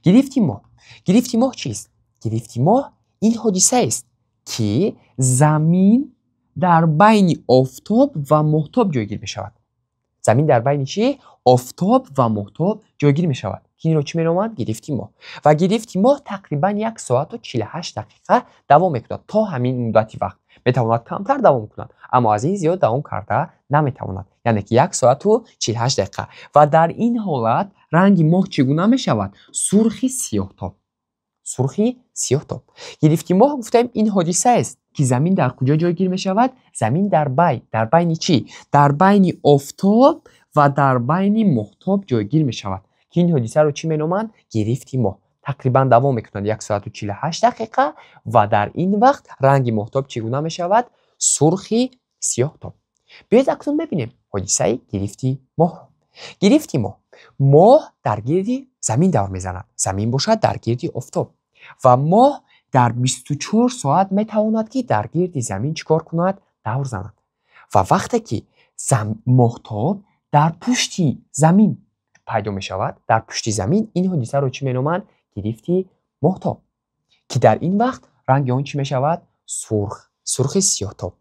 گرفتی ماه چیست؟ گرفتی ماه این حادثه است که زمین در بین آفتاب و ماهتاب جایگیر می شود. زمین در بین چی؟ آفتاب و ماهتاب جایگیر می شود. این رو چی می نامند؟ گرفتی ماه. و گرفتی ماه تقریبا 1 ساعت و 48 دقیقه دوام می کند. تا همین مدتی وقت می تواند کمتر دوام کند، اما از این زیاد دوام کرده نمی تواند. یعنی که 1 ساعت و 48 دقیقه. و در این حالت رنگ ماه چگونه می شود؟ سرخ سیاه‌تاب. سرخی سیاه‌تاب. گرفتی ماه گفتیم این حادثه است که زمین در کجا جایگیر می شود؟ زمین در بین چی؟ در بین آفتاب و در بین ماهتاب جایگیر می شود که این حادثه رو چی می نامند؟ گرفتی ماه. تقریبا دوام میکند 1 ساعت و 48 دقیقه و در این وقت رنگ ماهتاب چگونه می شود؟ سرخی سیاه‌تاب. بیاید اکنون ببینیم حادثه گرفتی ماه. گرفتی ماه در گرد زمین دور میزند. زمین باشد در گرد آفتاب و ماه در 24 ساعت میتواند که در گرد زمین چیکار کند؟ دور زند. و وقتی که ماهتاب در پشت زمین پیدا می شود، در پشت زمین، این حادثه رو چی می نامند؟ گرفتی ماهتاب. که در این وقت رنگ آن چی می شود؟ سرخ سیاه‌تاب.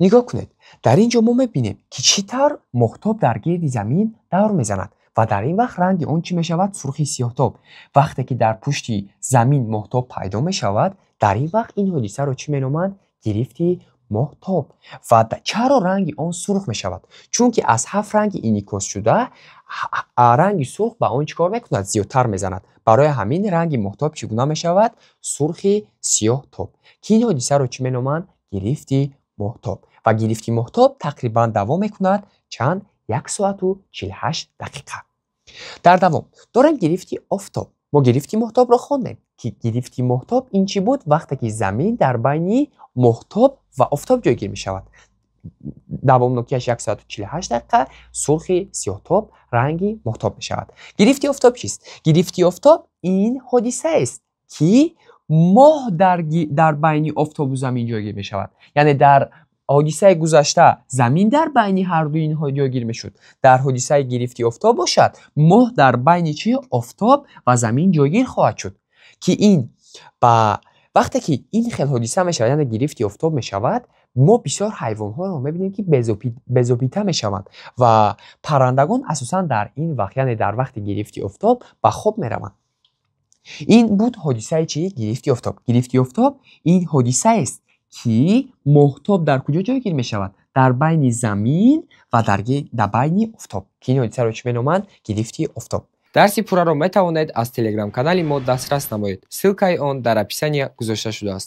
نگاه کنید، در اینجا ما میبینیم که چطور ماهتاب در گرد زمین دور میزند و در این وقت رنگ اون چی میشود؟ سرخ سیاه‌تاب. وقتی که در پشت زمین ماهتاب پیدا میشود، در این وقت این حادثه رو چی مینامند؟ گرفتی ماهتاب. و چرا رنگ آن سرخ میشود؟ چون که از 7 رنگ انعکاس شده رنگ سرخ به آن چیکار میکند؟ زیادتر میزند. برای همین رنگ ماهتاب چگونه میشود؟ سرخ سیاه‌تاب. که این حادثه رو چی مینامند؟ گرفتی ماهتاب. و گرفتی ماهتاب تقریبا دوام میکند چند؟ 1 ساعت و 48 دقیقه. در دوام داریم گرفتی آفتاب. ما گرفتی ماهتاب را خواندیم که گرفتی ماهتاب این چی بود؟ وقتی که زمین در بین ماهتاب و آفتاب جایگیر می شود. دوام نوکیش 1 ساعت و 48 دقیقه سرخ سیاه‌تاب رنگ ماهتاب می شود. گرفتی آفتاب چیست؟ گرفتی آفتاب این حادثه است که ماه در بین آفتاب و زمین جایگیر می شود. یعنی در حادثه گذشته زمین در بین هر دو اینها جایگیر می شد. در حادثه گرفتی آفتاب باشد ماه در بین چی؟ آفتاب و زمین جایگیر خواهد شد. که این وقتی که این خیل حادثه می شود، یعنی گرفتی آفتاب می شود، ما بسیار حیوان ها رو میبینیم که بزوپیته می شوند و پرندگان اساسا در این وقت، یعنی در وقت گرفتی آفتاب به خواب می روند. این بود حادثه چی؟ گرفتی آفتاب. گرفتی آفتاب این حادثه است که ماهتاب در کجا جایگیر می شود؟ در بین زمین و در بین آفتاب. که این حادثه رو چی مینامند؟ گرفتی آفتاب. درسی پورا رو می توانید از تلگرام کانال ما دسترس نمایید. سیلکای آن در اپیسانیا گذاشته شده است.